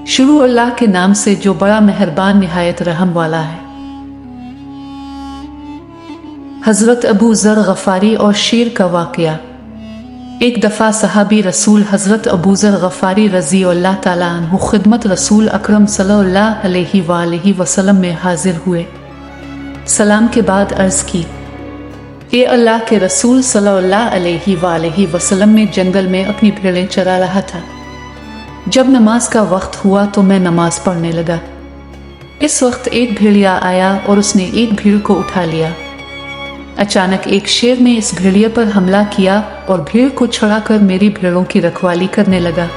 शुरू अल्लाह के नाम से जो बड़ा मेहरबान निहायत रहम वाला है। हजरत अबू ज़र गफ़ारी और शेर का वाक़या। एक दफ़ा सहाबी रसूल हजरत अबू ज़र गफ़ारी रज़ी अल्लाह ताला अन्हु खिदमत रसूल अकरम सल्लल्लाहु अलैहि वसल्लम में हाजिर हुए। सलाम के बाद अर्ज़ की, ये अल्लाह के रसूल सल्लल्लाहु अलैहि वसल्लम में जंगल में अपनी भेड़ें चरा रहा था। जब नमाज का वक्त हुआ तो मैं नमाज पढ़ने लगा। इस वक्त एक भेड़िया आया और उसने एक भीड़ को उठा लिया। अचानक एक शेर ने इस भेड़िए पर हमला किया और भीड़ को छुड़ाकर मेरी भेड़ों की रखवाली करने लगा।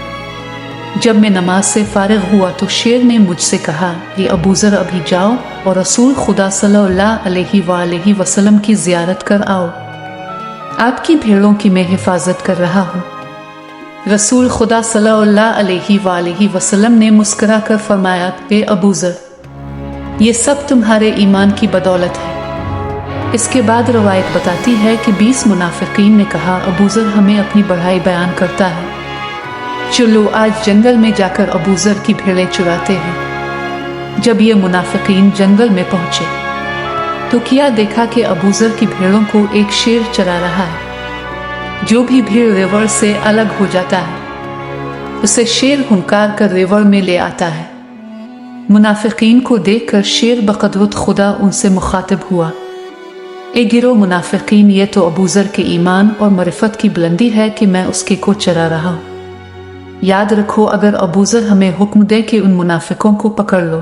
जब मैं नमाज से फारिग हुआ तो शेर ने मुझसे कहा, ये अबू ज़र अभी जाओ और रसूल खुदा सल्लल्लाहु अलैहि वसल्लम की ज़ियारत कर आओ। आपकी भेड़ों की मैं हिफाजत कर रहा हूँ। रसूल खुदा सल्लल्लाहु अलैहि वसल्लम ने मुस्कुरा कर फरमाया, ए अबू ज़र, ये सब तुम्हारे ईमान की बदौलत है। इसके बाद रवायत बताती है कि 20 मुनाफिकीन ने कहा, अबू ज़र हमें अपनी बढ़ाई बयान करता है, चलो आज जंगल में जाकर अबू ज़र की भेड़ें चुराते हैं। जब ये मुनाफिकीन जंगल में पहुंचे तो क्या देखा कि अबू ज़र की भेड़ों को एक शेर चरा रहा है। जो भी भीड़ रेवड़ से अलग हो जाता है उसे शेर हुंकार कर रेवड़ में ले आता है। मुनाफिकीन को देखकर शेर बक़दरत खुदा उनसे मुखातिब हुआ, ए गिरो मुनाफिकीन, ये तो अबू ज़र के ईमान और मरिफत की बुलंदी है कि मैं उसके को चरा रहा हूँ। याद रखो, अगर अबू ज़र हमें हुक्म दे कि उन मुनाफिकों को पकड़ लो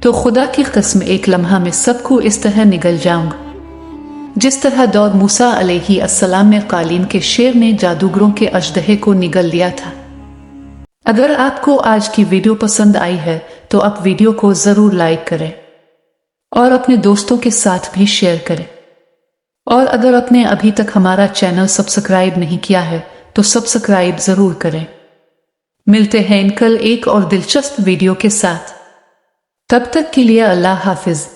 तो खुदा की कसम एक लम्हा में सबको इस तरह निगल जाऊंगा जिस तरह दौर मूसा अलैहिस्सलाम में कालीन के शेर ने जादूगरों के अजदहे को निगल लिया था। अगर आपको आज की वीडियो पसंद आई है तो आप वीडियो को ज़रूर लाइक करें और अपने दोस्तों के साथ भी शेयर करें। और अगर आपने अभी तक हमारा चैनल सब्सक्राइब नहीं किया है तो सब्सक्राइब ज़रूर करें। मिलते हैं कल एक और दिलचस्प वीडियो के साथ। तब तक के लिए अल्लाह हाफिज।